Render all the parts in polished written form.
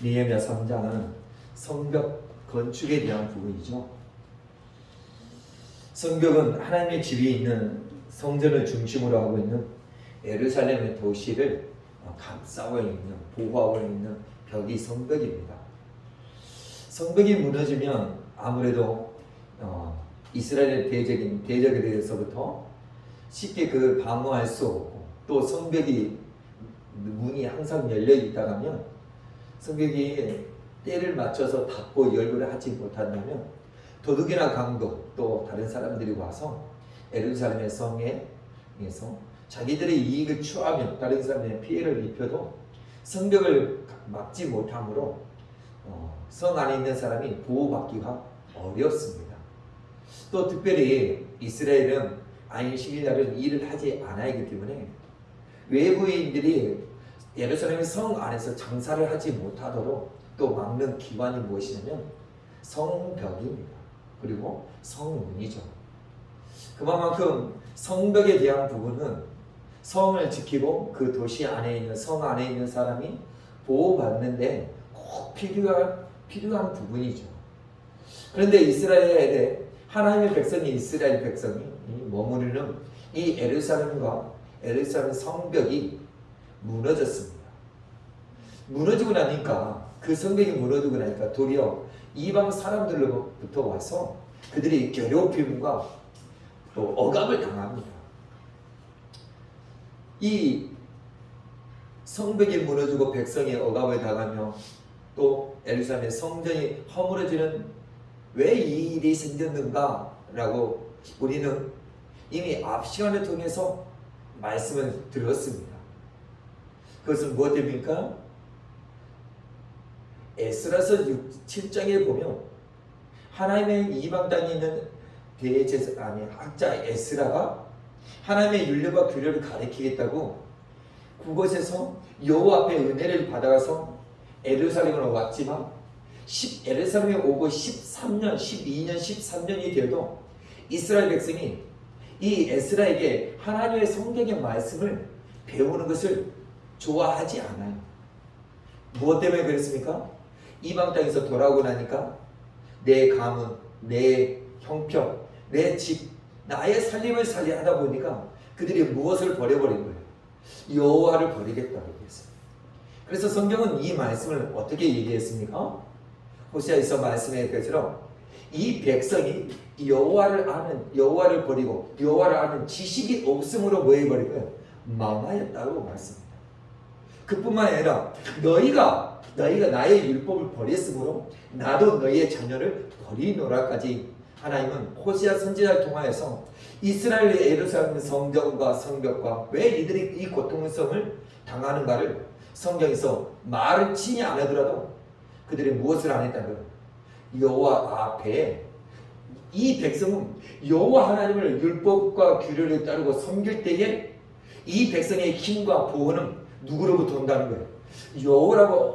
느헤미야 3장은 성벽 건축에 대한 부분이죠. 성벽은 하나님의 집이 있는 성전을 중심으로 하고 있는 예루살렘의 도시를 감싸고 있는, 보호하고 있는 벽이 성벽입니다. 성벽이 무너지면 아무래도 이스라엘의 대적에 대해서부터 쉽게 그 방어할 수 없고, 또 성벽이 문이 항상 열려 있다면 성벽이 때를 맞춰서 닫고 열고를 하지 못한다면 도둑이나 강도 또 다른 사람들이 와서 예루살렘의 성에서 자기들의 이익을 취하며 다른 사람의 피해를 입혀도 성벽을 막지 못하므로 성 안에 있는 사람이 보호받기가 어렵습니다. 또 특별히 이스라엘은 안식일날은 일을 하지 않아야 하기 때문에 외부인들이 예루살렘 성 안에서 장사를 하지 못하도록 또 막는 기관이 무엇이냐면 성벽입니다. 그리고 성문이죠. 그만큼 성벽에 대한 부분은 성을 지키고 그 도시 안에 있는 성 안에 있는 사람이 보호받는데 꼭 필요한 부분이죠. 그런데 이스라엘에 하나님의 백성이 이스라엘 백성이 머무르는 이 예루살렘 성벽이 무너졌습니다. 무너지고 나니까 그 성벽이 무너지고 나니까 도리어 이방 사람들로부터 와서 그들이 괴롭힘과 또 억압을 당합니다. 이 성벽이 무너지고 백성이 억압을 당하며 또 예루살렘의 성전이 허물어지는 왜 이 일이 생겼는가 라고 우리는 이미 앞 시간을 통해서 말씀을 들었습니다. 그것은 무엇 때문입니까? 에스라서 7장에 보면 하나님의 이방 땅에 있는 학자 에스라가 하나님의 율법과 규례를 가르치겠다고 그곳에서 여호와 앞에 은혜를 받아서 예루살렘으로 왔지만 예루살렘에 오고 12년, 13년이 되어도 이스라엘 백성이 이 에스라에게 하나님의 성경의 말씀을 배우는 것을 좋아하지 않아요. 무엇 때문에 그랬습니까? 이방 땅에서 돌아오고 나니까 내 가문, 내 형편, 내 집, 나의 살림을 하다 보니까 그들이 무엇을 버려버린 거예요? 여호와를 버리겠다고 했어요. 그래서 성경은 이 말씀을 어떻게 얘기했습니까? 호세아에서 말씀한 것처럼 이 백성이 여호와를 버리고 여호와를 아는 지식이 없음으로 뭐 해버리고요? 망하였다고 말씀합니다. 그뿐만 아니라 너희가 나의 율법을 버렸으므로 나도 너희의 자녀를 버리노라까지 하나님은 호세아 선지자를 통하여서 이스라엘의 예루살렘 성전과 성벽과 왜 이들이 이 고통성을 당하는가를 성경에서 말을 친히 안 하더라도 그들이 무엇을 안 했다는 거예요? 여호와 앞에 이 백성은 여호와 하나님을 율법과 규례를 따르고 섬길 때에 이 백성의 힘과 보호는 누구로부터 온다는 거예요? 여호와라고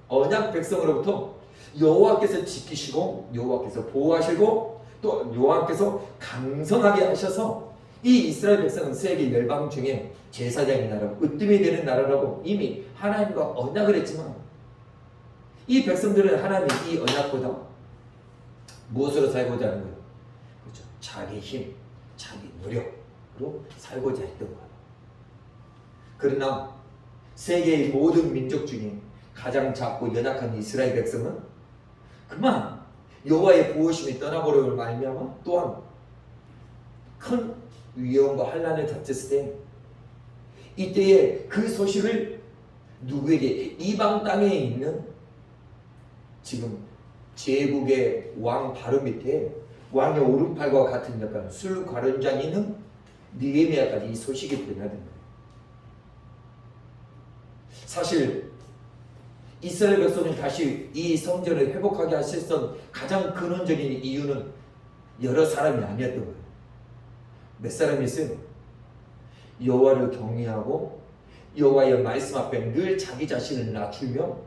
언약 백성으로부터 여호와께서 지키시고 여호와께서 보호하시고 또 여호와께서 강성하게 하셔서 이 이스라엘 백성은 세계 열방 중에 제사장의 나라고 으뜸이 되는 나라라고 이미 하나님과 언약을 했지만 이 백성들은 하나님의 이 언약보다 무엇으로 살고자 하는 거예요? 그렇죠. 자기 힘, 자기 노력으로 살고자 했던 거예요. 그러나 세계의 모든 민족 중에 가장 작고 연약한 이스라엘 백성은 그만 여호와의 보호심이 떠나버림을 말미암아 또한 큰 위험과 환난에 닥쳤을 때 이때에 그 소식을 누구에게 이방 땅에 있는 지금 제국의 왕 바로 밑에 왕의 오른팔과 같은 약간 술가련장이 있는 느헤미야까지 이 소식이 전하는 거예요. 사실 이스라엘 백성이 다시 이 성전을 회복하게 하셨던 가장 근원적인 이유는 여러 사람이 아니었던 거예요. 몇 사람이 있어요? 여호와를 경외하고 여호와의 말씀 앞에 늘 자기 자신을 낮추며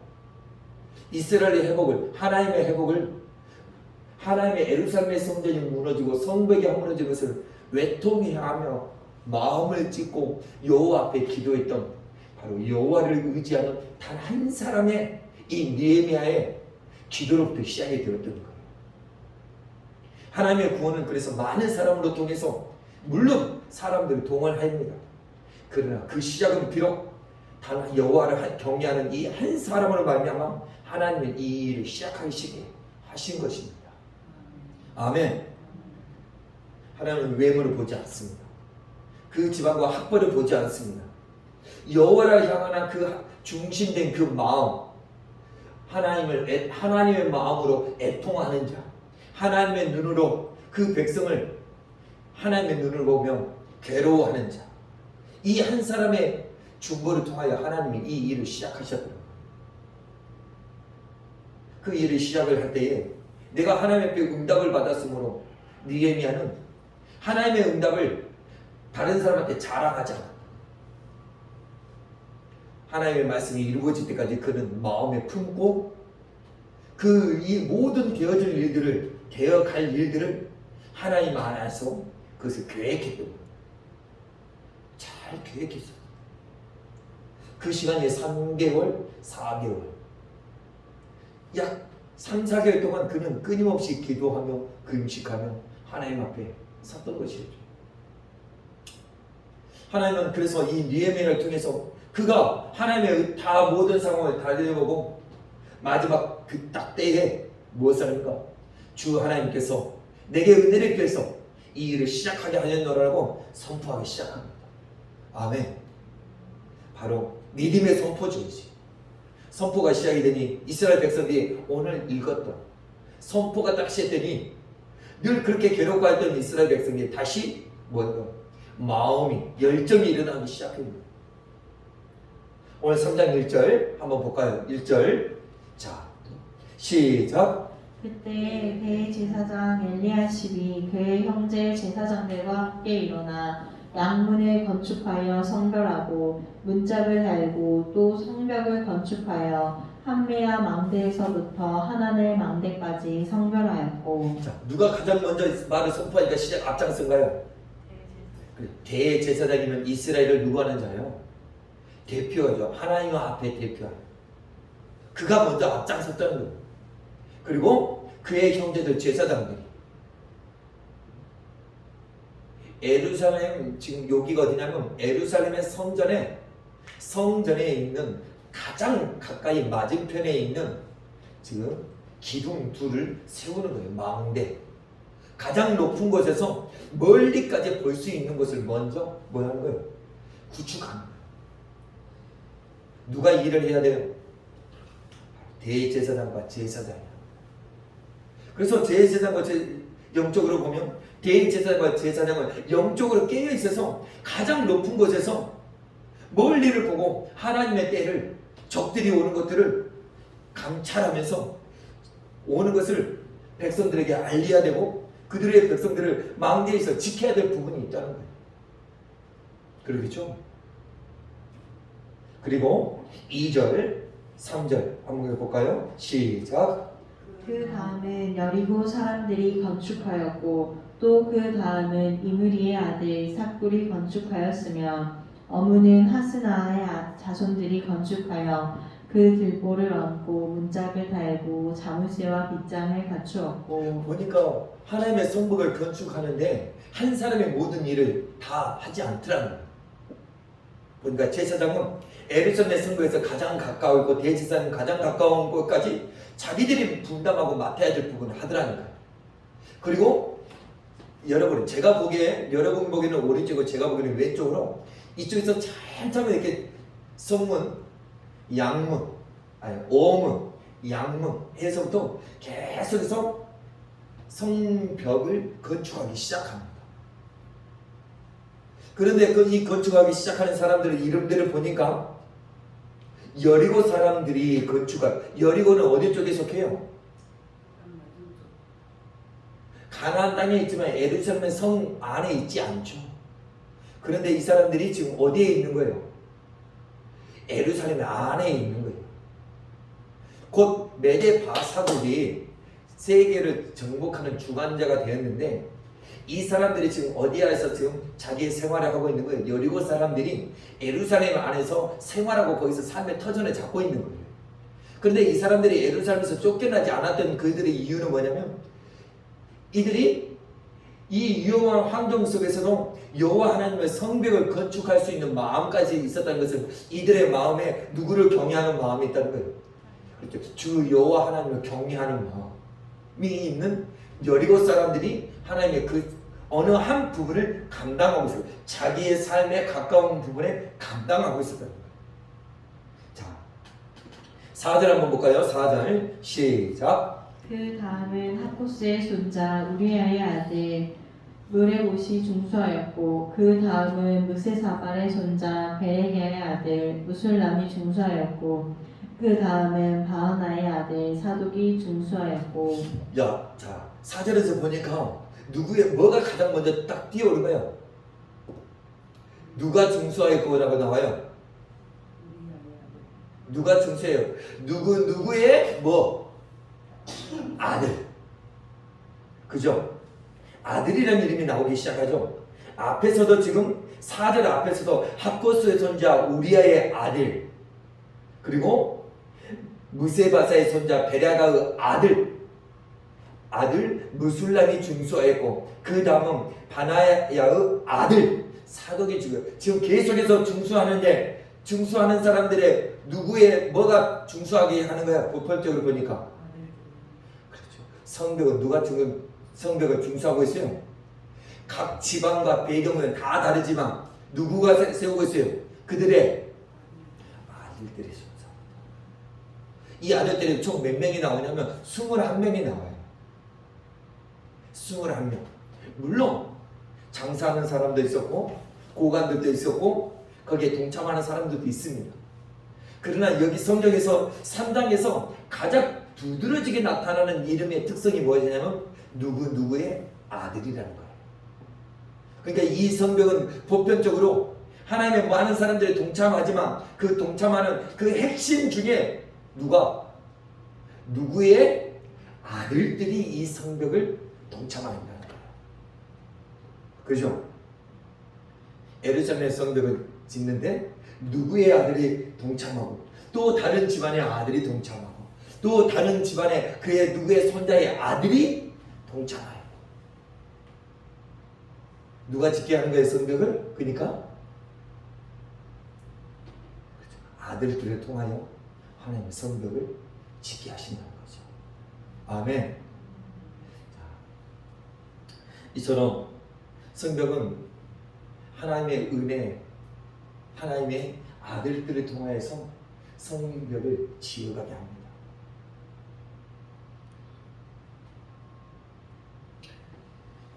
이스라엘의 회복을, 하나님의 회복을, 하나님의 예루살렘의 성전이 무너지고 성벽이 허물어진 것을 외통해하며 마음을 찢고 여호와 앞에 기도했던 바로 여호와를 의지하는 단 한 사람의 이 느헤미야의 기도로부터 시작이 되었던 거예요. 하나님의 구원은 그래서 많은 사람으로 통해서 물론 사람들을 동원합니다. 그러나 그 시작은 비록 단 여호와를 경외하는 이 한 사람으로 말미암아 하나님은 이 일을 시작하시게 하신 것입니다. 아멘. 하나님은 외모를 보지 않습니다. 그 지방과 학벌을 보지 않습니다. 여호와를 향한 그 중심된 그 마음, 하나님의 마음으로 애통하는 자, 하나님의 눈으로 그 백성을 하나님의 눈을 보며 괴로워하는 자, 이 한 사람의 중보를 통하여 하나님이 이 일을 시작하셨더라고요. 그 일을 시작을 할 때에 내가 하나님의 앞에 응답을 받았으므로 느헤미야는 하나님의 응답을 다른 사람한테 자랑하지 않았다. 하나님의 말씀이 이루어질 때까지 그는 마음에 품고 그 이 모든 되어질 일들을 되어갈 일들을 하나님 안에서 그것을 계획했던 거예요. 잘 계획했어요. 그 시간이 3개월, 4개월 약 3, 4개월 동안 그는 끊임없이 기도하며 금식하며 하나님 앞에 섰던 것이죠. 하나님은 그래서 이 느헤미야를 통해서 그가 하나님의 다 모든 상황을 다 들여보고 마지막 그 딱 때에 무엇을 하는가? 주 하나님께서 내게 은혜를 주셔서 이 일을 시작하게 하였노라고 선포하기 시작합니다. 아멘. 바로 믿음의 선포주의지. 선포가 시작이 되니 이스라엘 백성들이 오늘 읽었던 선포가 딱 시작되니 늘 그렇게 괴롭고했던 이스라엘 백성들이 다시 뭔가 마음이 열정이 일어나기 시작합니다. 오늘 3장 1절 한번 볼까요? 1절 자 시작. 그때 대제사장 엘리야십이 그의 형제 제사장들과 함께 일어나 양문을 건축하여 성별하고 문짝을 달고 또 성벽을 건축하여 한메아 망대에서부터 하나넬 망대까지 성별하였고. 자, 누가 가장 먼저 말을 선포하니까 시작 앞장선가요? 대제사장이면 이스라엘을 누구 하는 자예요? 대표죠. 하나님 앞에 대표하는. 그가 먼저 앞장섰다는 거예요. 그리고 그의 형제들 제사장들이 예루살렘 지금 여기가 어디냐면 예루살렘의 성전에 있는 가장 가까이 맞은편에 있는 지금 기둥 둘을 세우는 거예요. 망대. 가장 높은 곳에서 멀리까지 볼 수 있는 것을 먼저 뭐 하는 거예요? 구축하는 거예요. 누가 일을 해야 돼요? 대제사장과 제사장이야. 그래서 대제사장과 영적으로 보면 대제사장과 제사장은 영적으로 깨어 있어서 가장 높은 곳에서 멀리를 보고 하나님의 때를 적들이 오는 것들을 감찰하면서 오는 것을 백성들에게 알려야 되고 그들의 백성들을 망대에서 지켜야 될 부분이 있다는 거예요. 그러겠죠? 그리고 2절, 3절 한번 해볼까요? 시작. 그 다음은 여리고 사람들이 건축하였고 또 그 다음은 이므리의 아들 삭굴이 건축하였으며 어무는 하스나의 자손들이 건축하여 그 들보를 얹고 문짝을 달고 자무쇠와 빗장을 갖추었고. 보니까 하나님의 성벽을 건축하는데 한 사람의 모든 일을 다 하지 않더라는 거예요. 보니까 제사장은 예루살렘 성벽에서 가장 가까우고 대제사장은 가장 가까운 곳까지 자기들이 분담하고 맡아야 될 부분을 하더라는 거예요. 그리고 여러분 제가 보기에 여러분 보기에는 오른쪽이고 제가 보기에는 왼쪽으로 이쪽에서 찬찬히 이렇게 성문, 양문, 아니 오문, 양문 해서부터 계속해서 성벽을 건축하기 시작합니다. 그런데 이 건축하기 시작하는 사람들의 이름들을 보니까 여리고 사람들이 건축한 여리고는 어디 쪽에 속해요? 가나안 땅에 있지만 예루살렘의 성 안에 있지 않죠. 그런데 이 사람들이 지금 어디에 있는 거예요? 예루살렘 안에 있는 거예요. 곧 메데바사국이 세계를 정복하는 주관자가 되었는데 이 사람들이 지금 어디에서 지금 자기의 생활을 하고 있는 거예요? 여리고 사람들이 예루살렘 안에서 생활하고 거기서 삶의 터전을 잡고 있는 거예요. 그런데 이 사람들이 예루살렘에서 쫓겨나지 않았던 그들의 이유는 뭐냐면 이들이 이 위험한 환경 속에서도 여호와 하나님의 성벽을 건축할 수 있는 마음까지 있었다는 것은 이들의 마음에 누구를 경외하는 마음이 있다는 거예요. 그렇죠. 주 여호와 하나님을 경외하는 마음이 있는 여리고 사람들이 하나님의 그 어느 한 부분을 감당하고 있어요. 자기의 삶에 가까운 부분에 감당하고 있었다는 거예요. 자, 4절 한번 볼까요? 4절 시작. 그 다음은 하코스의 손자 우리아의 아들 무레옷이 중수하였고 그 다음은 무세사발의 손자 베레게의 아들 무술람이 중수하였고 그 다음은 바하나의 아들 사독이 중수하였고. 야, 자 4절에서 보니까 누구의 뭐가 가장 먼저 딱 뛰어오는 거예요? 누가 중수하였고라고 나와요? 누가 중수해요? 누구의 뭐? 아들. 그죠? 아들이라는 이름이 나오기 시작하죠. 앞에서도 지금 4절 앞에서도 하코스의 손자 우리아의 아들, 그리고 무세바사의 손자 베랴가의 아들 무술람이 중수하였고 그 다음은 바나야의 아들 사독이 지금 계속해서 중수하는데 중수하는 사람들의 누구의 뭐가 중수하게 하는 거야? 보편적으로 보니까 그렇죠. 성벽은 누가 성벽을 중수하고 있어요? 각 지방과 배경은 다 다르지만 누구가 세우고 있어요? 그들의 아들들이 순서입니다. 이 아들들이 총 몇 명이 나오냐면 21명이 나와요. 21명. 물론 장사하는 사람도 있었고 고관들도 있었고 거기에 동참하는 사람들도 있습니다. 그러나 여기 성경에서 3장에서 가장 두드러지게 나타나는 이름의 특성이 무엇이냐면 누구의 아들이라는 거예요. 그러니까 이 성벽은 보편적으로 하나님의 많은 사람들이 동참하지만 그 동참하는 그 핵심 중에 누구의 아들들이 이 성벽을 동참한다는 거예요. 그죠? 예루살렘 성벽을 짓는데 누구의 아들이 동참하고 또 다른 집안의 아들이 동참하고 또 다른 집안의 그의 누구의 손자의 아들이 동참하고 누가 짓게 하는 거예요 성벽을? 그러니까 아들들을 통하여 하나님의 성벽을 짓게 하신다는 거죠. 아멘. 이처럼 성벽은 하나님의 은혜, 하나님의 아들들을 통하여서 성벽을 지어가게 합니다.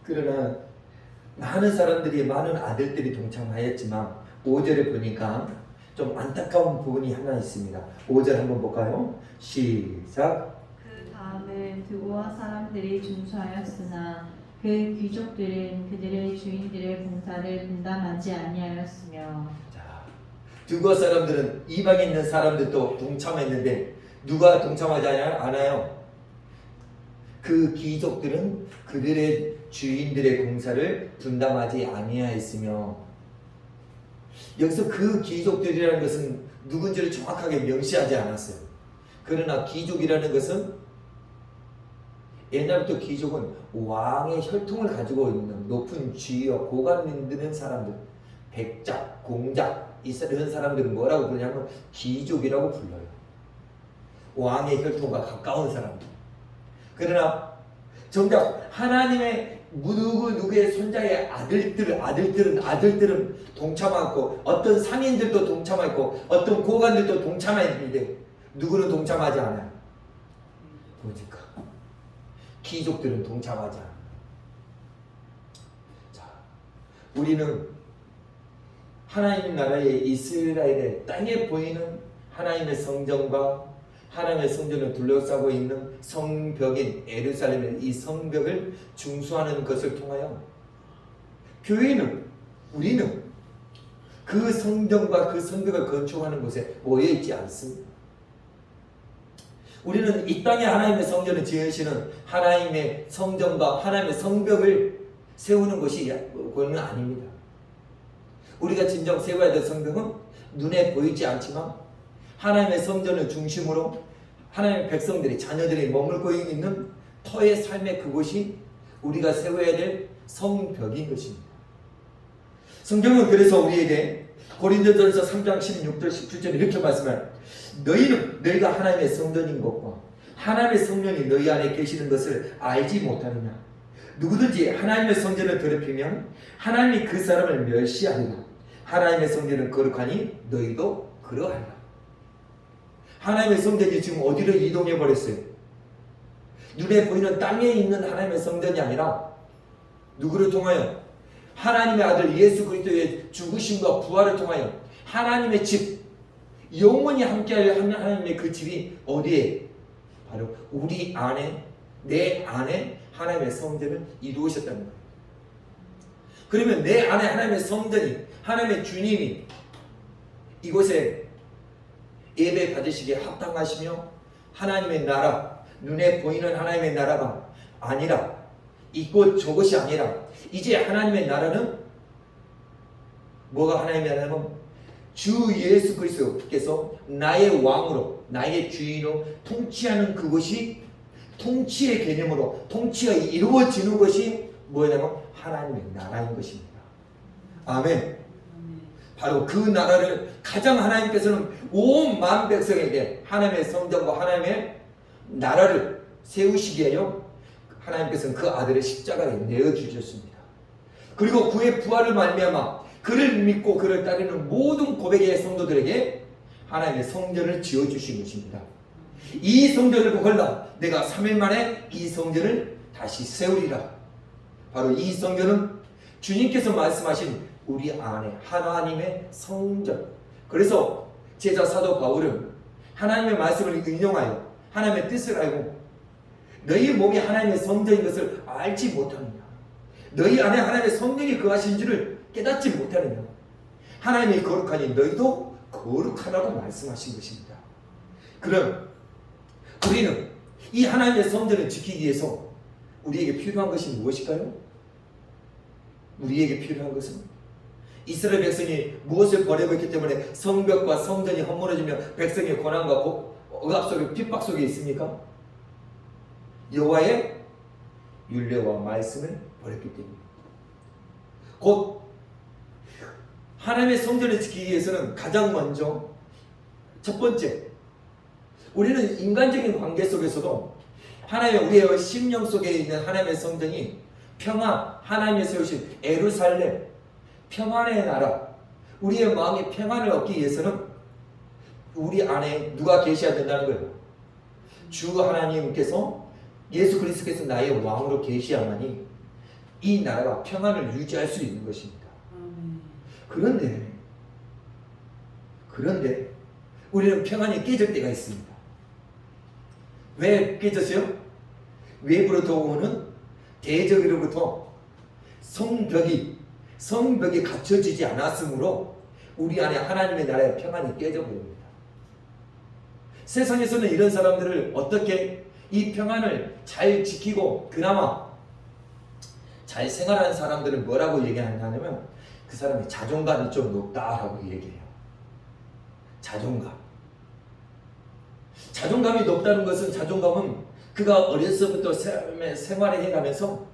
그러나 많은 사람들이 많은 아들들이 동참하였지만 5절에 보니까 좀 안타까운 부분이 하나 있습니다. 5절 한번 볼까요? 시작. 그 다음은 드고아 사람들이 중수하였으나 그 귀족들은 그들의 주인들의 봉사를 분담하지 아니하였으며. 자, 드고아 사람들은 이방에 있는 사람들도 동참했는데 누가 동참하지 않아요? 그 귀족들은 그들의 주인들의 공사를 분담하지 아니하였으며. 여기서 그 귀족들이라는 것은 누군지를 정확하게 명시하지 않았어요. 그러나 귀족이라는 것은 옛날부터 귀족은 왕의 혈통을 가지고 있는 높은 지위와 고관을 있는 사람들, 백작, 공작 이런 사람들은 뭐라고 부르냐면 귀족이라고 불러요. 왕의 혈통과 가까운 사람들. 그러나 정작 하나님의 누구의 손자의 아들들은 동참하고 어떤 상인들도 동참하고 어떤 고관들도 동참했는데 누구는 동참하지 않아요. 보니까 귀족들은 동참하지 않아요. 자, 우리는 하나님 나라의 이스라엘의 땅에 보이는 하나님의 성전과 하나님의 성전을 둘러싸고 있는 성벽인 예루살렘의 이 성벽을 중수하는 것을 통하여 우리는 그 성전과 그 성벽을 건축하는 곳에 모여 있지 않습니다. 우리는 이 땅에 하나님의 성전을 지으시는 하나님의 성전과 하나님의 성벽을 세우는 것이 그건 아닙니다. 우리가 진정 세워야 될 성벽은 눈에 보이지 않지만 하나님의 성전을 중심으로 하나님의 백성들이 자녀들이 머물고 있는 터의 삶의 그곳이 우리가 세워야 될 성벽인 것입니다. 성경은 그래서 우리에게 고린도전서 3장 16절 17절에 이렇게 말씀해요. 너희가 하나님의 성전인 것과 하나님의 성령이 너희 안에 계시는 것을 알지 못하느냐. 누구든지 하나님의 성전을 더럽히면 하나님이 그 사람을 멸시하리라. 하나님의 성전은 거룩하니 너희도 그러하리라. 하나님의 성전이 지금 어디로 이동해 버렸어요? 눈에 보이는 땅에 있는 하나님의 성전이 아니라 누구를 통하여? 하나님의 아들 예수 그리스도의 죽으심과 부활을 통하여 하나님의 집, 영원히 함께할 하나님의 그 집이 어디에? 바로 우리 안에, 내 안에 하나님의 성전을 이루셨다는 거예요. 그러면 내 안에 하나님의 성전이, 하나님의 주님이 이곳에 예배 받으시기에 합당하시며 하나님의 나라, 눈에 보이는 하나님의 나라가 아니라 이곳 저곳이 아니라 이제 하나님의 나라는 뭐가 하나님의 나라는 주 예수 그리스도께서 나의 왕으로 나의 주인으로 통치하는 그것이 통치의 개념으로 통치가 이루어지는 것이 뭐냐면 하나님의 나라인 것입니다. 아멘. 바로 그 나라를 가장 하나님께서는 온 만 백성에게 하나님의 성전과 하나님의 나라를 세우시기 위하여 하나님께서는 그 아들의 십자가에 내어주셨습니다. 그리고 그의 부활을 말미암아 그를 믿고 그를 따르는 모든 고백의 성도들에게 하나님의 성전을 지어주신 것입니다. 이 성전을 보걸라 내가 3일 만에 이 성전을 다시 세우리라. 바로 이 성전은 주님께서 말씀하신 우리 안에 하나님의 성전. 그래서 제자 사도 바울은 하나님의 말씀을 인용하여 하나님의 뜻을 알고 너희 몸이 하나님의 성전인 것을 알지 못하느냐. 너희 안에 하나님의 성령이 거하신 줄을 깨닫지 못하느냐. 하나님이 거룩하니 너희도 거룩하라고 말씀하신 것입니다. 그럼 우리는 이 하나님의 성전을 지키기 위해서 우리에게 필요한 것이 무엇일까요? 우리에게 필요한 것은 이스라엘 백성이 무엇을 버려버렸기 때문에 성벽과 성전이 허물어지며 백성의 고난과 억압 속에 핍박 속에 있습니까? 여호와의 율례와 말씀을 버렸기 때문입니다. 곧 하나님의 성전을 지키기 위해서는 가장 먼저 첫 번째 우리는 인간적인 관계 속에서도 하나님의 우리의 심령 속에 있는 하나님의 성전이 평안, 하나님의 세우신 예루살렘, 평안의 나라, 우리의 마음의 평안을 얻기 위해서는 우리 안에 누가 계셔야 된다는 거예요. 주 하나님께서 예수 그리스도께서 나의 왕으로 계시야만이 이 나라가 평안을 유지할 수 있는 것입니다. 그런데 우리는 평안이 깨질 때가 있습니다. 왜 깨졌어요? 외부로부터 오는 대적으로부터 성벽이 갖춰지지 않았으므로 우리 안에 하나님의 나라의 평안이 깨져버립니다. 세상에서는 이런 사람들을 어떻게 이 평안을 잘 지키고 그나마 잘 생활하는 사람들은 뭐라고 얘기하냐면 그 사람의 자존감이 좀 높다라고 얘기해요. 자존감이 높다는 것은 자존감은 그가 어려서부터 삶의 생활을 해가면서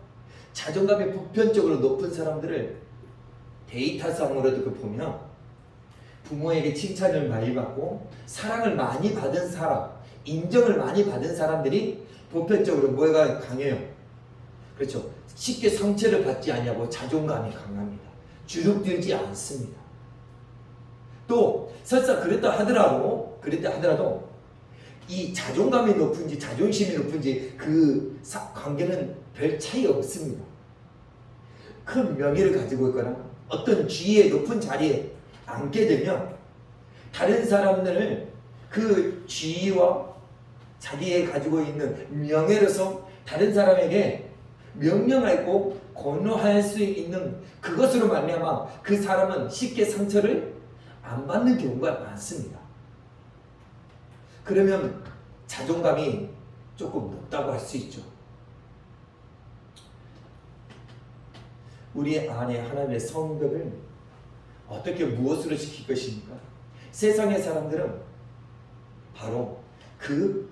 자존감이 보편적으로 높은 사람들을 데이터상으로도 보면 부모에게 칭찬을 많이 받고 사랑을 많이 받은 사람, 인정을 많이 받은 사람들이 보편적으로 뭐가 강해요? 그렇죠. 쉽게 상처를 받지 않냐고 자존감이 강합니다. 주눅들지 않습니다. 또 설사 그랬다 하더라도 이 자존감이 높은지 자존심이 높은지 그 관계는 별 차이 없습니다. 큰 명예를 가지고 있거나 어떤 지위의 높은 자리에 앉게 되면 다른 사람들을 그 지위와 자기의 가지고 있는 명예로서 다른 사람에게 명령하고 권유할 수 있는 그것으로 말미암아 그 사람은 쉽게 상처를 안 받는 경우가 많습니다. 그러면 자존감이 조금 높다고 할 수 있죠. 우리 안에 하나님의 성벽을 어떻게 무엇으로 지킬 것입니까? 세상의 사람들은 바로 그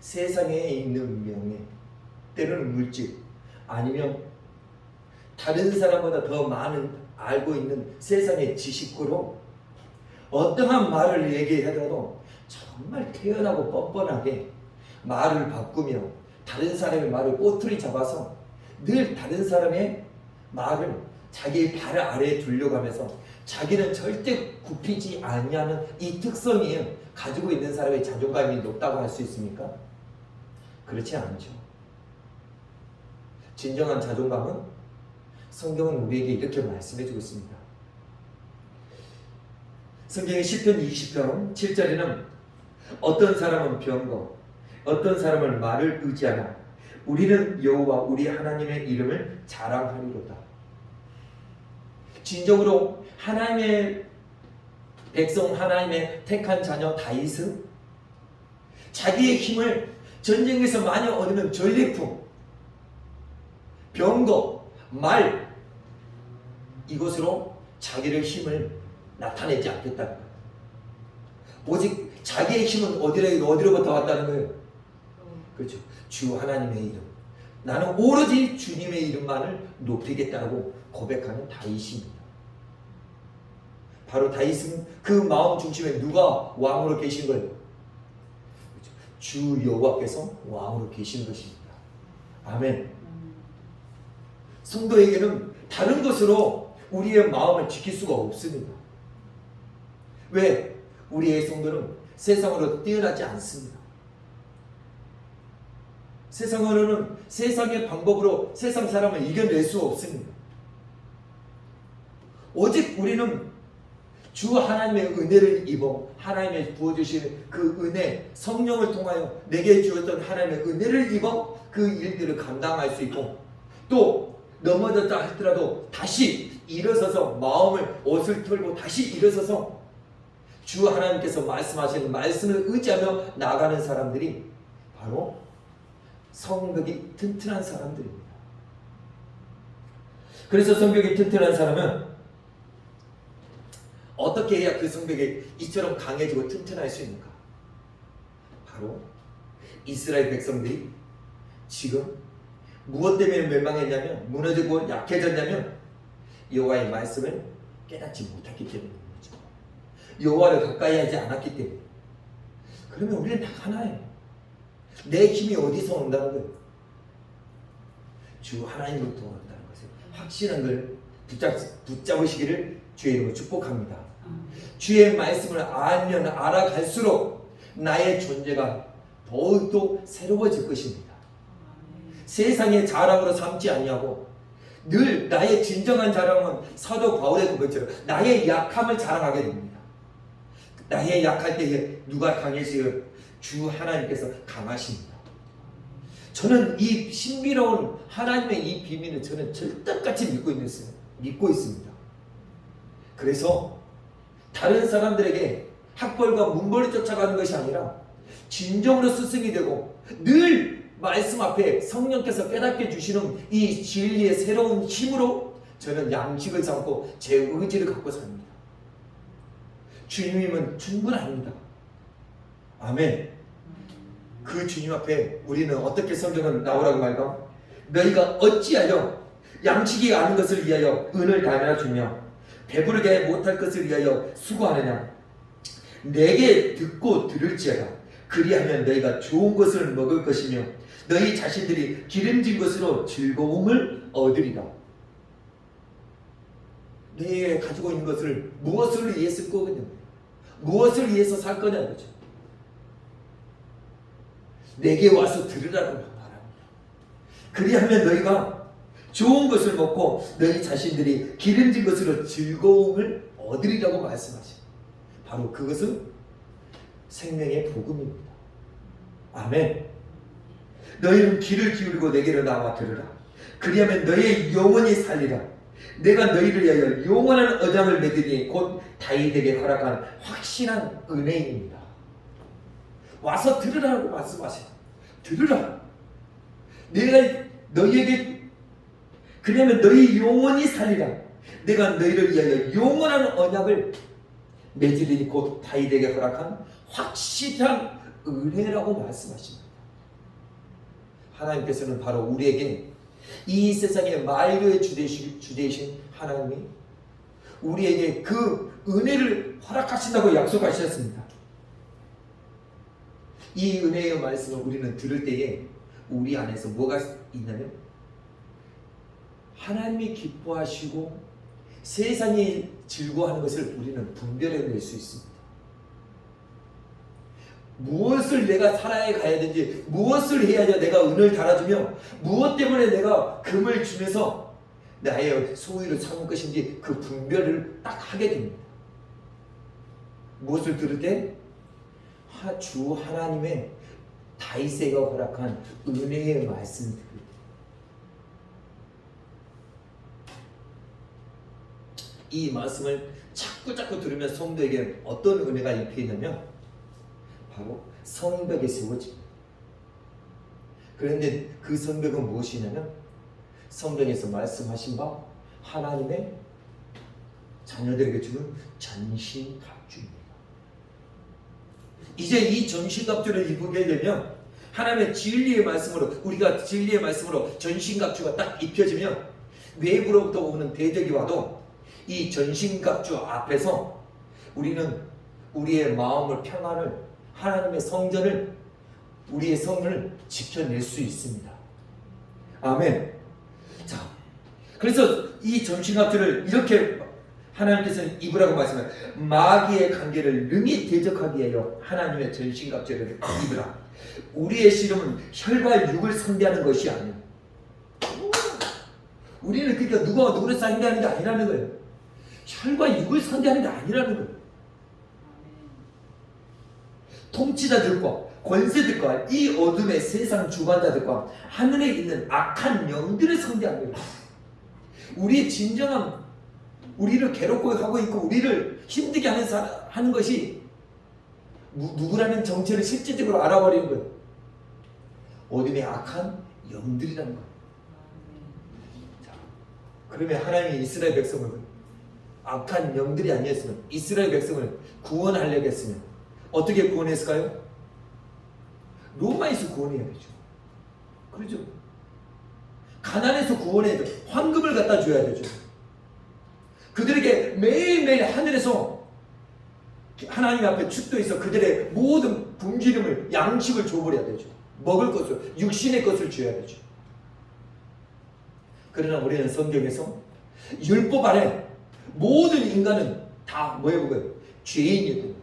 세상에 있는 명예, 때로는 물질, 아니면 다른 사람보다 더 많은 알고 있는 세상의 지식으로 어떠한 말을 얘기하더라도 정말 태연하고 뻔뻔하게 말을 바꾸며 다른 사람의 말을 꼬투리 잡아서 늘 다른 사람의 말을 자기 발 아래에 두려고 하면서 자기는 절대 굽히지 아니하는 이 특성이 가지고 있는 사람의 자존감이 높다고 할 수 있습니까? 그렇지 않죠. 진정한 자존감은 성경은 우리에게 이렇게 말씀해주고 있습니다. 성경의 시편 20편 7절에는 어떤 사람은 병거, 어떤 사람은 말을 의지하나 우리는 여호와 우리 하나님의 이름을 자랑하리로다. 진정으로 하나님의 백성, 하나님의 택한 자녀 다윗은 자기의 힘을 전쟁에서 많이 얻으면 전리품, 병거, 말, 이것으로 자기의 힘을 나타내지 않겠다는 거예요. 오직 자기의 힘은 어디로부터 왔다는 거예요? 그렇죠. 주 하나님의 이름. 나는 오로지 주님의 이름만을 높이겠다고 고백하는 다윗입니다. 바로 다윗은 그 마음 중심에 누가 왕으로 계신 거예요? 그렇죠. 주 여호와께서 왕으로 계신 것입니다. 아멘. 성도에게는 다른 것으로 우리의 마음을 지킬 수가 없습니다. 왜? 우리의 성도는 세상으로 뛰어나지 않습니다. 세상으로는 세상의 방법으로 세상 사람을 이겨낼 수 없습니다. 오직 우리는 주 하나님의 은혜를 입어 하나님의 부어주시는 그 은혜, 성령을 통하여 내게 주었던 하나님의 은혜를 입어 그 일들을 감당할 수 있고, 또 넘어졌다 할지라도 다시 일어서서 마음을 옷을 털고 다시 일어서서 주 하나님께서 말씀하시는 말씀을 의지하며 나가는 사람들이 바로 성벽이 튼튼한 사람들입니다. 그래서 성벽이 튼튼한 사람은 어떻게 해야 그 성벽이 이처럼 강해지고 튼튼할 수 있는가? 바로 이스라엘 백성들이 지금 무엇 때문에 멸망했냐면, 무너지고 약해졌냐면 여호와의 말씀을 깨닫지 못했기 때문입니다. 여호와를 가까이 하지 않았기 때문에. 그러면 우리는 다 하나예요. 내 힘이 어디서 온다는 거예요? 주 하나님으로부터 온다는 것을 확신한 걸 붙잡으시기를 주의 이름으로 축복합니다. 주의 말씀을 알면 알아갈수록 나의 존재가 더욱더 새로워질 것입니다. 세상의 자랑으로 삼지 아니하고 늘 나의 진정한 자랑은 사도 바울의 고백처럼 나의 약함을 자랑하게 됩니다. 나의 약할 때에 누가 강해지요? 주 하나님께서 강하십니다. 저는 이 신비로운 하나님의 이 비밀을 저는 절대같이 믿고 있습니다. 그래서 다른 사람들에게 학벌과 문벌을 쫓아가는 것이 아니라 진정으로 스승이 되고 늘 말씀 앞에 성령께서 깨닫게 주시는 이 진리의 새로운 힘으로 저는 양식을 삼고 제 의지를 갖고 삽니다. 주님이면 충분합니다. 아멘. 그 주님 앞에 우리는 어떻게 성경은 나오라고 말까? 너희가 어찌하여 양식이 아는 것을 위하여 은을 달아 주며 배부르게 못할 것을 위하여 수고하느냐? 내게 듣고 들을지어다. 그리하면 너희가 좋은 것을 먹을 것이며 너희 자신들이 기름진 것으로 즐거움을 얻으리라. 내게 가지고 있는 것을 무엇을 위해 쓸 거거든요. 무엇을 위해서 살 거냐는 거죠. 내게 와서 들으라고 말합니다. 그리하면 너희가 좋은 것을 먹고 너희 자신들이 기름진 것으로 즐거움을 얻으리라고 말씀하십니다. 바로 그것은 생명의 복음입니다. 아멘. 너희는 귀를 기울이고 내게로 나와 들으라. 그리하면 너희의 영혼이 살리라. 내가 너희를 위하여 영원한 언약을 맺으니 곧 다윗에게 허락한 확신한 은혜입니다. 와서 들으라고 말씀하세요. 들으라. 내가 너희에게, 그러면 너희 영혼이 살리라. 내가 너희를 위하여 영원한 언약을 맺으리니 곧 다윗에게 허락한 확실한 은혜라고 말씀하십니다. 하나님께서는 바로 우리에게 이 세상의 만유의 주되신 하나님이 우리에게 그 은혜를 허락하신다고 약속하셨습니다. 이 은혜의 말씀을 우리는 들을 때에 우리 안에서 뭐가 있냐면 하나님이 기뻐하시고 세상이 즐거워하는 것을 우리는 분별해낼 수 있습니다. 무엇을 내가 살아야 가야 되는지, 무엇을 해야 내가 은을 달아주며 무엇 때문에 내가 금을 주면서 나의 소유를 삼을 것인지 그 분별을 딱 하게 됩니다. 무엇을 들을 때? 주 하나님의 다윗에게 허락한 은혜의 말씀을 이 말씀을 자꾸 들으면 성도에게 어떤 은혜가 입혀있냐면 바로 성벽이 세워집니다. 그런데 그 성벽은 무엇이냐면 성경에서 말씀하신 바 하나님의 자녀들에게 주는 전신갑주입니다. 이제 이 전신갑주를 입게 되면 하나님의 진리의 말씀으로 우리가 진리의 말씀으로 전신갑주가 딱 입혀지면 외부로부터 오는 대적이 와도 이 전신갑주 앞에서 우리는 우리의 마음을 평안을 하나님의 성전을 우리의 성을 지켜낼 수 있습니다. 아멘. 자, 그래서 이 전신갑주를 이렇게 하나님께서는 입으라고 말씀해요. 마귀의 관계를 능히 대적하기 위하여 하나님의 전신갑주를 입으라. 우리의 씨름은 혈과 육을 상대하는 것이 아니에요. 우리는 그러니까 누가 누구를 상대하는 게 아니라는 거예요. 혈과 육을 상대하는 게 아니라는 거예요. 통치자들과 권세들과 이 어둠의 세상 주관자들과 하늘에 있는 악한 영들을 상대하는 거예요. 우리의 진정한 우리를 괴롭고 하고 있고 우리를 힘들게 하는 것이 누구라는 정체를 실질적으로 알아버리는 거예요. 어둠의 악한 영들이라는 거예요. 자, 그러면 하나님이 이스라엘 백성을 악한 영들이 아니었으면 이스라엘 백성을 구원하려고 했으면 어떻게 구원했을까요? 로마에서 구원해야 되죠. 그렇죠? 가난에서 구원해야 되죠. 황금을 갖다 줘야 되죠. 그들에게 매일매일 하늘에서 하나님 앞에 축도해서 그들의 모든 굶주림을 양식을 줘버려야 되죠. 먹을 것을 육신의 것을 줘야 되죠. 그러나 우리는 성경에서 율법 아래 모든 인간은 다 뭐예요? 죄인이고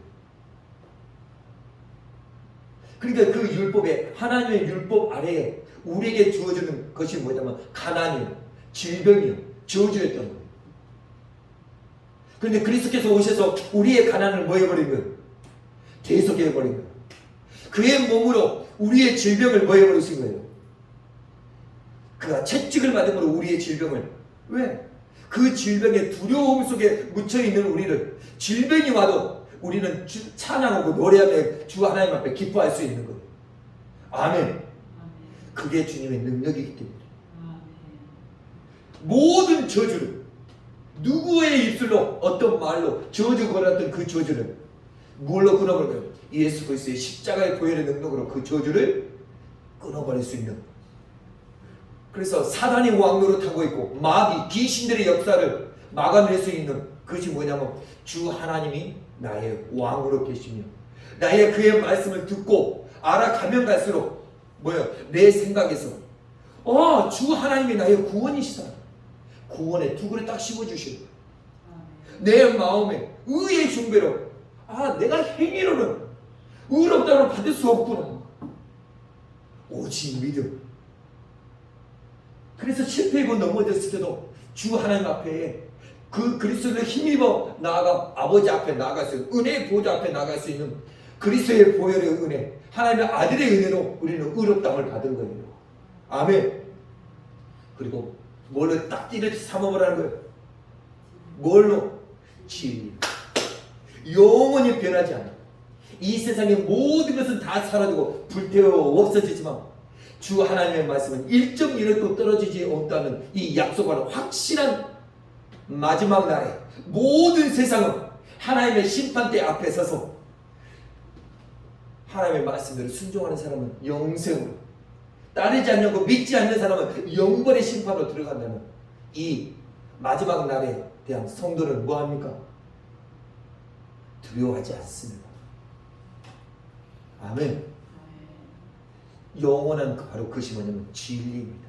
그러니까 그 율법에 하나님의 율법 아래에 우리에게 주어지는 것이 뭐냐면 가난이요, 질병이요, 저주였던 거예요. 그런데 그리스도께서 오셔서 우리의 가난을 뭐 해버린 거예요? 대속해버린 거예요. 그의 몸으로 우리의 질병을 뭐 해버리신 거예요? 그가 채찍을 받음으로 우리의 질병을 왜? 그 질병의 두려움 속에 묻혀있는 우리를 질병이 와도 우리는 찬양하고 노래하며 주 하나님 앞에 기뻐할 수 있는 거예요. 아멘. 그게 주님의 능력이기 때문에 모든 저주를 누구의 입술로 어떤 말로 저주 걸었던 그 저주를 뭘로 끊어버려요? 예수 그리스도의 십자가의 보혈의 능력으로 그 저주를 끊어버릴 수 있는. 그래서 사단이 왕노릇하고 있고 마귀 귀신들의 역사를 막아낼 수 있는 그것이 뭐냐면 주 하나님이 나의 왕으로 계시며 나의 그의 말씀을 듣고 알아가면 갈수록 뭐예요? 내 생각에서 주 하나님이 나의 구원이시다. 구원의 투구를 딱 씹어주시는 거예요. 내 마음에 의의 숭배로 내가 행위로는 의롭다고 받을 수 없구나. 오직 믿음. 그래서 실패하고 넘어졌을 때도 주 하나님 앞에 그 그리스도를 힘입어 나아가 아버지 앞에 나아갈 수 있는 은혜의 보좌 앞에 나아갈 수 있는 그리스도의 보혈의 은혜 하나님의 아들의 은혜로 우리는 의롭다함을 받은 거예요. 아멘. 그리고 뭘로 딱 이렇게 삼아보라는 거예요. 뭘로? 진리. 영원히 변하지 않아. 이 세상의 모든 것은 다 사라지고 불태워 없어지지만 주 하나님의 말씀은 1.1도 떨어지지 않다는 이 약속하는 확실한 마지막 날에 모든 세상은 하나님의 심판대 앞에 서서 하나님의 말씀대로 순종하는 사람은 영생으로 따르지 않냐고 믿지 않는 사람은 영벌의 심판으로 들어간다는 이 마지막 날에 대한 성도는 뭐합니까? 두려워하지 않습니다. 아멘. 영원한 바로 그것이 뭐냐면 진리입니다.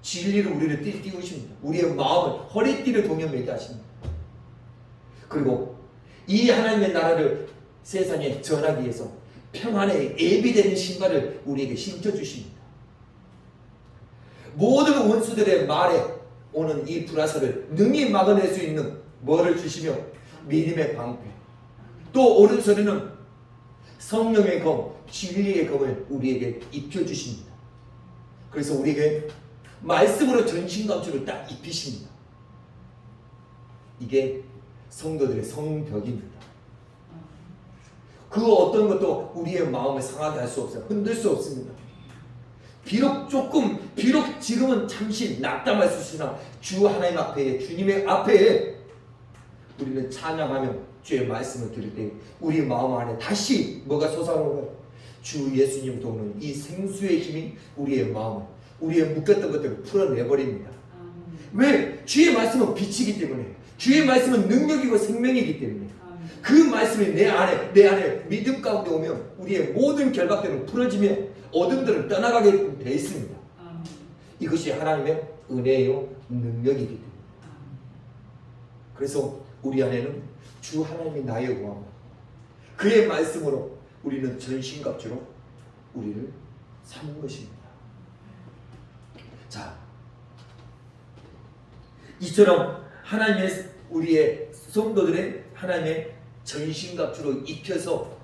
진리를 우리를 띄우십니다. 우리의 마음을 허리띠를 동여매게 하십니다. 그리고 이 하나님의 나라를 세상에 전하기 위해서 평안의 예비되는 신발을 우리에게 신겨주십니다. 모든 원수들의 말에 오는 이 불화살을 능히 막아낼 수 있는 뭐를 주시며 믿음의 방패, 또 오른손에는 성령의 검, 진리의 검을 우리에게 입혀주십니다. 그래서 우리에게 말씀으로 전신갑주를 딱 입히십니다. 이게 성도들의 성벽입니다. 그 어떤 것도 우리의 마음을 상하게 할 수 없어요. 흔들 수 없습니다. 비록 지금은 잠시 낙담할 수 있으나 주 하나님 앞에, 주님의 앞에 우리는 찬양하며 주의 말씀을 들을 때 우리 마음 안에 다시 뭐가 솟아오르는 주 예수님부터 오는 이 생수의 힘이 우리의 마음을, 우리의 묶였던 것들을 풀어내버립니다. 왜? 주의 말씀은 빛이기 때문에, 주의 말씀은 능력이고 생명이기 때문에 그 말씀이 내 안에 믿음 가운데 오면 우리의 모든 결박들은 풀어지며 어둠들은 떠나가게 되어 있습니다. 이것이 하나님의 은혜요 능력이기 때문에. 그래서 우리 안에는 주 하나님이 나의 구원, 그의 말씀으로 우리는 전신갑주로 우리를 사는 것입니다. 자, 이처럼 하나님의 우리의 성도들의 하나님의 전신갑주로 입혀서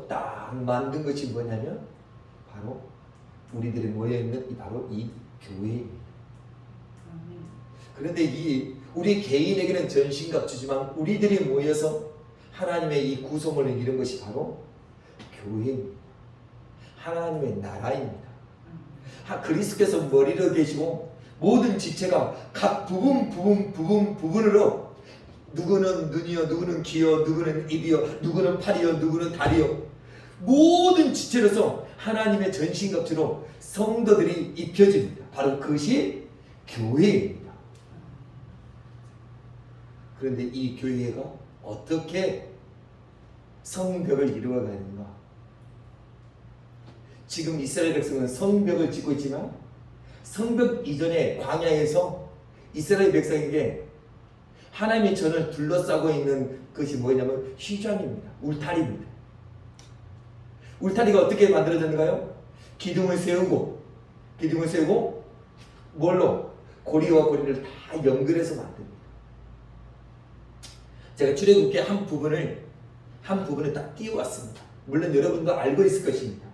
딱 만든 것이 뭐냐면 바로 우리들이 모여있는 바로 이 교회입니다. 그런데 우리 개인에게는 전신갑주지만 우리들이 모여서 하나님의 이 구성원을 이룬 것이 바로 교회입니다. 하나님의 나라입니다. 그리스도께서 머리로 계시고 모든 지체가 각 부분으로 누구는 눈이요, 누구는 귀요, 누구는 입이요, 누구는 팔이요, 누구는 다리요, 모든 지체로서 하나님의 전신갑주로 성도들이 입혀집니다. 바로 그것이 교회입니다. 그런데 이 교회가 어떻게 성벽을 이루어가는가? 지금 이스라엘 백성은 성벽을 짓고 있지만 성벽 이전에 광야에서 이스라엘 백성에게 하나님의 전을 둘러싸고 있는 것이 뭐냐면 휘장입니다. 울타리입니다. 울타리가 어떻게 만들어졌는가요? 기둥을 세우고 뭘로? 고리와 고리를 다 연결해서 만듭니다. 제가 출애굽기 한 부분을 딱 띄워왔습니다. 물론 여러분도 알고 있을 것입니다.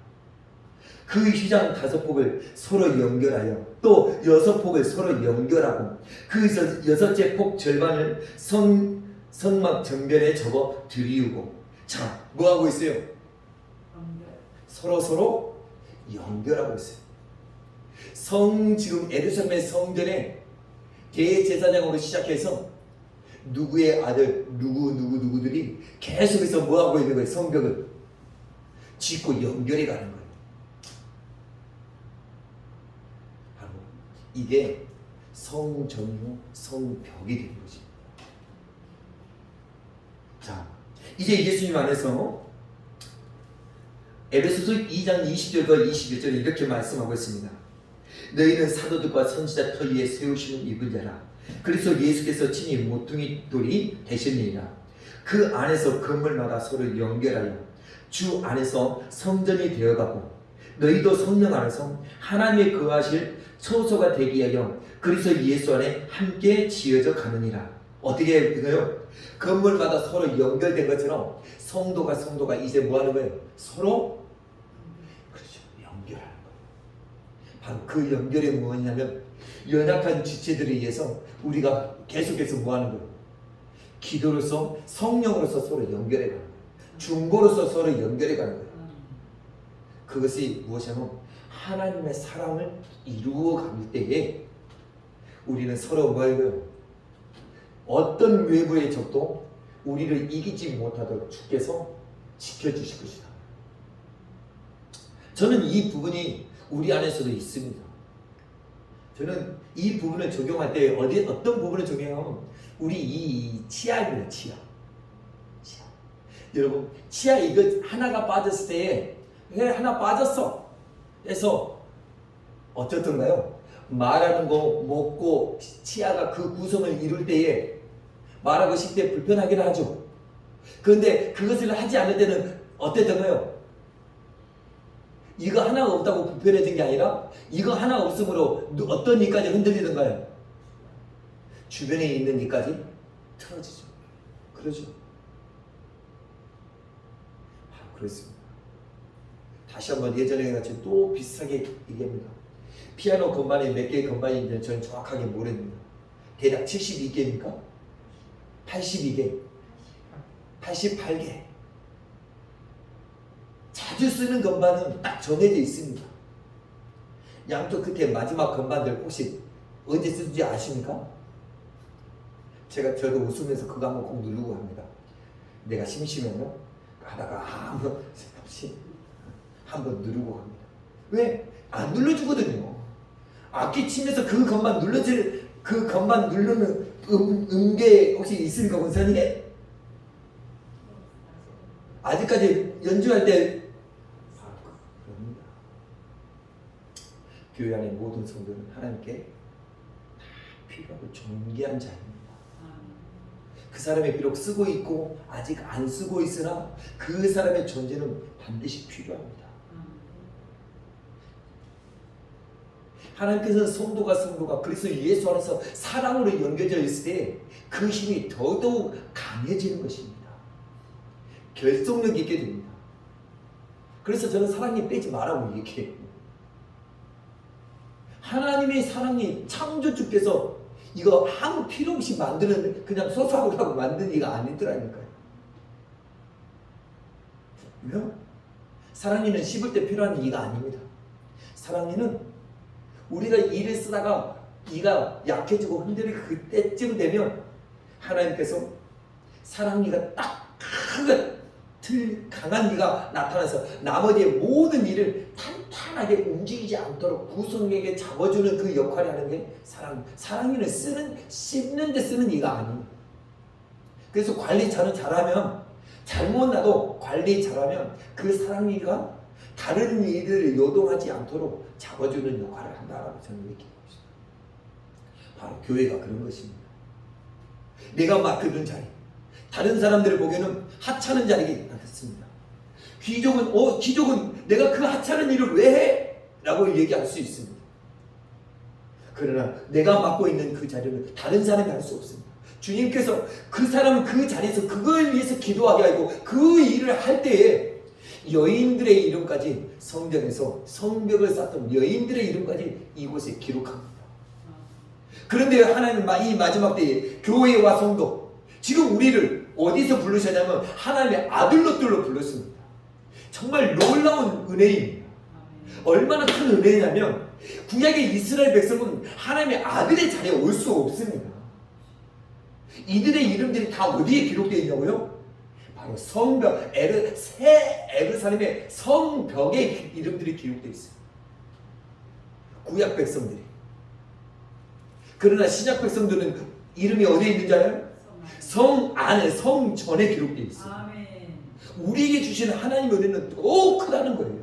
그 휘장 5폭을 서로 연결하여 또 6폭을 서로 연결하고 그 6째 폭 절반을 성막 정면에 접어 들이우고, 자, 뭐하고 있어요? 서로 연결하고 있어요. 지금 예루살렘의 성전에 대제사장으로 시작해서 누구의 아들 누구들이 계속해서 뭐하고 있는 거예요? 성벽을 짓고 연결해 가는 거예요. 바로 이게 성전이요 성벽이 되는 거지. 자, 이제 예수님 안에서 에베소서 2장 20절과 21절에 이렇게 말씀하고 있습니다. 너희는 사도들과 선지자 터 위에 세우시는 입은 자라. 그리스도 예수께서 친히 모퉁이 돌이 되셨느니라. 그 안에서 건물마다 서로 연결하여 주 안에서 성전이 되어가고 너희도 성령 안에서 하나님의 거하실 처소가 되기 위하여 그리스도 예수 안에 함께 지어져 가느니라. 어떻게 되나요? 건물마다 서로 연결된 것처럼 성도가 이제 뭐 하는 거예요? 서로 그렇죠, 연결하는 거예요. 바로 그 연결이 뭐냐면 연약한 지체들에 의해서 우리가 계속해서 뭐 하는 거예요? 기도로서 성령으로서 서로 연결해 가는 거예요. 중보로서 서로 연결해 가는 거예요. 그것이 무엇이냐면 하나님의 사랑을 이루어 갈 때에 우리는 서로 뭐 하고요? 어떤 외부의 적도 우리를 이기지 못하도록 주께서 지켜주실 것이다. 저는 이 부분이 우리 안에서도 있습니다. 저는 이 부분을 적용할 때 어떤 부분을 적용하면 우리 이 치아입니다. 치아. 여러분 치아 이거 하나가 빠졌을 때 그냥 하나 빠졌어. 그래서 어떻던가요? 말하는 거 먹고 치아가 그 구성을 이룰 때에 말하고 싶을 때 불편하긴 하죠. 그런데 그것을 하지 않을 때는 어땠던가요? 이거 하나가 없다고 불편해진 게 아니라 이거 하나 없으므로 어떤 이까지 흔들리던가요? 주변에 있는 이까지 틀어지죠. 그러죠. 그렇습니다. 다시 한번 예전에 같이 또 비슷하게 얘기합니다. 피아노 건반이 몇 개의 건반이 있는지 저는 정확하게 모릅니다. 대략 72개입니까? 82개? 88개. 자주 쓰는 건반은 딱 정해져 있습니다. 양쪽 끝에 마지막 건반들 혹시 언제 쓰는지 아십니까? 저도 웃으면서 그거 한번 꼭 누르고 합니다. 내가 심심하면 하다가 아무 생각 없이 한번 누르고 갑니다. 왜? 안 눌러주거든요. 악기 치면서 그 건반 누르는 음계 혹시 있습니까, 권사님? 아직까지 연주할 때 그럽니다. 교회 안의 모든 성도는 하나님께 다 필요하고 존귀한 자입니다. 그 사람이 비록 쓰고 있고 아직 안 쓰고 있으나 그 사람의 존재는 반드시 필요합니다. 하나님께서는 성도가 그리스도 예수 안에서 사랑으로 연결되어 있을 때 그 힘이 더더욱 강해지는 것입니다. 결속력 있게 됩니다. 그래서 저는 사랑이 빼지 말라고 얘기해요. 하나님의 사랑이 창조주께서 이거 아무 필요 없이 만드는 그냥 소사하고 만든 이가 아니더라니까요. 왜요? 사랑이는 씹을 때 필요한 이가 아닙니다. 사랑이는 우리가 이를 쓰다가 이가 약해지고 흔들릴 그때쯤 되면 하나님께서 사랑이가 딱 강한 이가 나타나서 나머지의 모든 일을 탄탄하게 움직이지 않도록 구성에게 잡아주는 그 역할을 하는 게 사랑이는 씹는 데 쓰는 이가 아니에요. 그래서 관리 잘하면 잘못 나도 관리 잘하면 그 사랑이가 다른 일을 요동하지 않도록 잡아주는 역할을 한다라고 저는 얘기하고 있습니다. 바로 교회가 그런 것입니다. 내가 맡겨둔 자리, 다른 사람들을 보기에는 하찮은 자리가 같습니다. 귀족은 내가 그 하찮은 일을 왜 해? 라고 얘기할 수 있습니다. 그러나 내가 맡고 있는 그 자리는 다른 사람이 할 수 없습니다. 주님께서 그 사람은 그 자리에서 그걸 위해서 기도하게 하고 그 일을 할 때에 여인들의 이름까지 성전에서 성벽을 쌓던 여인들의 이름까지 이곳에 기록합니다. 그런데 하나님은 이 마지막 때에 교회와 성도, 지금 우리를 어디서 부르셨냐면 하나님의 아들로들로 불렀습니다. 정말 놀라운 은혜입니다. 얼마나 큰 은혜냐면 구약의 이스라엘 백성은 하나님의 아들의 자리에 올 수 없습니다. 이들의 이름들이 다 어디에 기록되어 있냐고요? 바로 성벽, 새 에루살렘의 성벽에 이름들이 기록되어 있어요. 구약 백성들이. 그러나 신약 백성들은 이름이 어디에 있는지 알아요? 성 안에, 성 전에 기록되어 있어요. 아멘. 우리에게 주시는 하나님의 은혜는 더 크다는 거예요.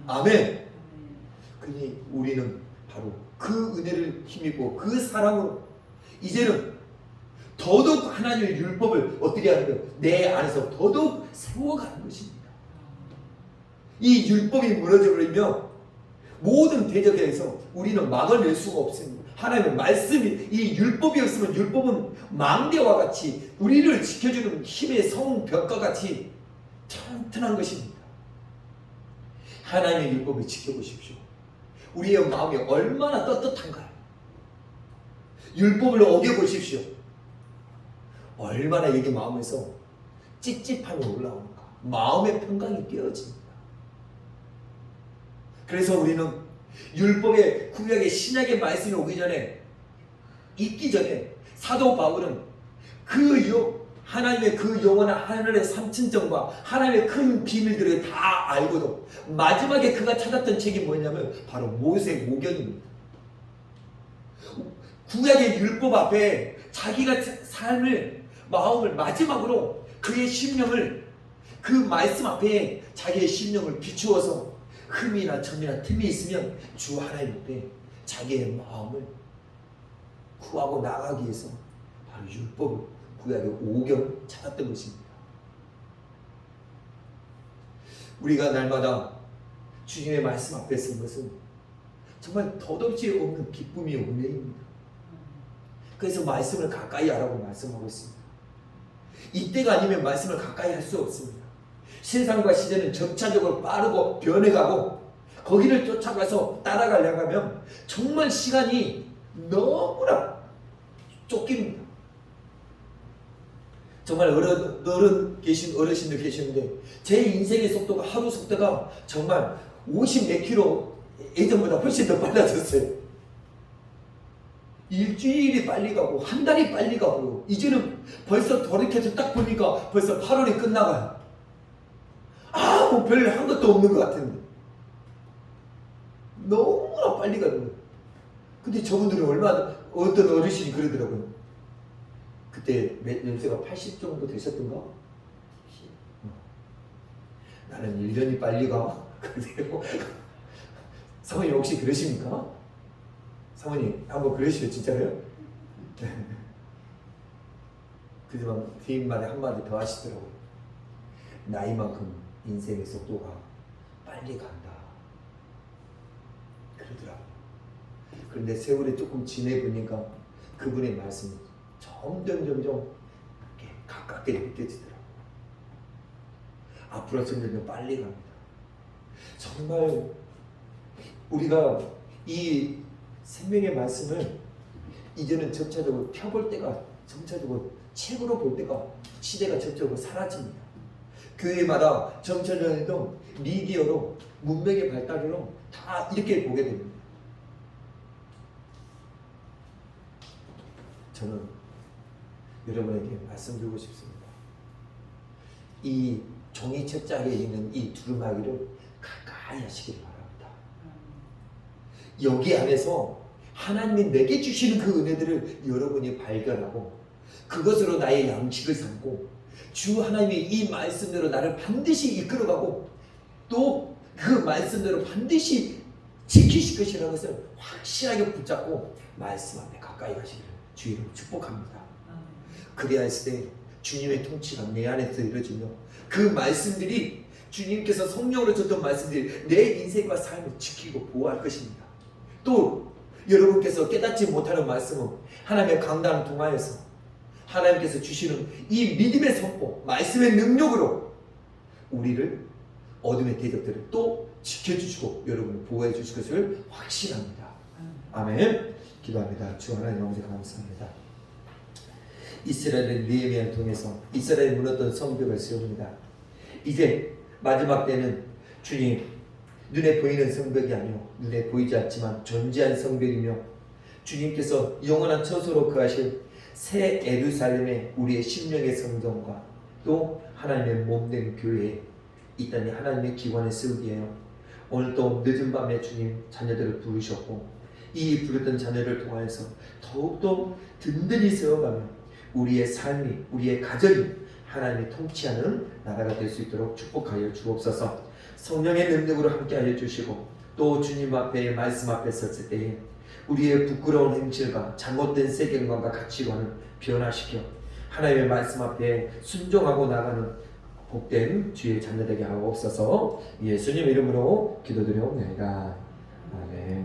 아멘. 그러니 우리는 바로 그 은혜를 힘입고 그 사랑으로 이제는 더더욱 하나님의 율법을 어떻게 하는 거예요? 내 안에서 더더욱 세워가는 것입니다. 이 율법이 무너져버리면 모든 대적에서 우리는 막아낼 수가 없습니다. 하나님의 말씀이, 이 율법이 없으면 율법은 망대와 같이 우리를 지켜주는 힘의 성벽과 같이 튼튼한 것입니다. 하나님의 율법을 지켜보십시오. 우리의 마음이 얼마나 떳떳한가요? 율법을 어겨보십시오. 얼마나 여기 마음에서 찝찝함이 올라오는가. 마음의 평강이 깨어집니다. 그래서 우리는 율법의 구약의 신약의 말씀이 오기 전에, 있기 전에 사도 바울은 그 하나님의 그 영원한 하늘의 삼층정과 하나님의 큰 비밀들을 다 알고도 마지막에 그가 찾았던 책이 뭐냐면 바로 모세오경입니다. 구약의 율법 앞에 자기가 삶을 마음을 마지막으로 그의 심령을 그 말씀 앞에 자기의 심령을 비추어서 흠이나 점이나 틈이 있으면 주 하나님 앞에 자기의 마음을 구하고 나가기 위해서 바로 율법을 구약의 오경을 찾았던 것입니다. 우리가 날마다 주님의 말씀 앞에 쓴 것은 정말 덧없이 없는 기쁨이 은혜입니다. 그래서 말씀을 가까이 하라고 말씀하고 있습니다. 이때가 아니면 말씀을 가까이 할 수 없습니다. 세상과 시대는 점차적으로 빠르고 변해가고 거기를 쫓아가서 따라가려고 하면 정말 시간이 너무나 쫓깁니다. 정말 어른 계신 어르신들 계시는데 제 인생의 속도가 하루 속도가 정말 50 몇 킬로 예전보다 훨씬 더 빨라졌어요. 일주일이 빨리 가고 한 달이 빨리 가고 이제는 벌써 돌이켜서 딱 보니까 벌써 8월이 끝나가요. 뭐 별 한 것도 없는 것 같은데 너무나 빨리 가는 거예요. 근데 저분들은 얼마나 어떤 어르신이 그러더라고요. 그때 연세가 80 정도 되셨던가? 나는 1년이 빨리 가. 그래요. 사모님 혹시 그러십니까? 사모님 한번 그러시죠 진짜로요? 그지만 뒤말에 한마디 더 하시더라고요. 나이만큼 인생의 속도가 빨리 간다 그러더라고요. 그런데 세월이 조금 지내보니까 그분의 말씀이 점점 이렇게 가깝게 느껴지더라고요. 앞으로 점점 빨리 갑니다. 정말 우리가 이 생명의 말씀을 이제는 점차적으로 펴볼 때가 점차적으로 책으로 볼 때가 시대가 점차적으로 사라집니다. 교회마다 점차적으로 미디어로 문명의 발달으로 다 이렇게 보게 됩니다. 저는 여러분에게 말씀드리고 싶습니다. 이 종이 책장에 있는 이 두루마기를 가까이 하시길 바랍니다. 여기 안에서 하나님이 내게 주시는 그 은혜들을 여러분이 발견하고 그것으로 나의 양식을 삼고 주 하나님이 이 말씀대로 나를 반드시 이끌어가고 또 그 말씀대로 반드시 지키실 것이라는 것을 확실하게 붙잡고 말씀 앞에 가까이 가시기를 주 이름으로 축복합니다. 그래야 했을 때 주님의 통치가 내 안에서 이루어지며 그 말씀들이 주님께서 성령으로 줬던 말씀들이 내 인생과 삶을 지키고 보호할 것입니다. 또 여러분께서 깨닫지 못하는 말씀은 하나님의 강단을 통하여서 하나님께서 주시는 이 믿음의 선포, 말씀의 능력으로 우리를 어둠의 대적들을 또 지켜주시고 여러분을 보호해 주실 것을 확신합니다. 아멘. 기도합니다. 주 하나님 아버지 감사합니다. 이스라엘의 느헤미야를 통해서 이스라엘이 무너졌던 성벽을 세웁니다. 이제 마지막 때는 주님 눈에 보이는 성벽이 아니요 눈에 보이지 않지만 존재한 성벽이며 주님께서 영원한 처소로 거하실 새 예루살렘의 우리의 심령의 성전과 또 하나님의 몸된 교회에 이 땅에 하나님의 기관을 세우기 위하여 오늘 또 늦은 밤에 주님 자녀들을 부르셨고 이 부르던 자녀를 통하여서 더욱더 든든히 세워가며 우리의 삶이 우리의 가정이 하나님이 통치하는 나라가 될 수 있도록 축복하여 주옵소서. 성령의 능력으로 함께하여 주시고 또 주님 앞에 말씀 앞에 섰을 때에 우리의 부끄러운 행실과 잘못된 세계관과 가치관을 변화시켜 하나님의 말씀 앞에 순종하고 나가는 복된 주의 자녀되게 하옵소서. 예수님 이름으로 기도드려옵나이다. 아멘.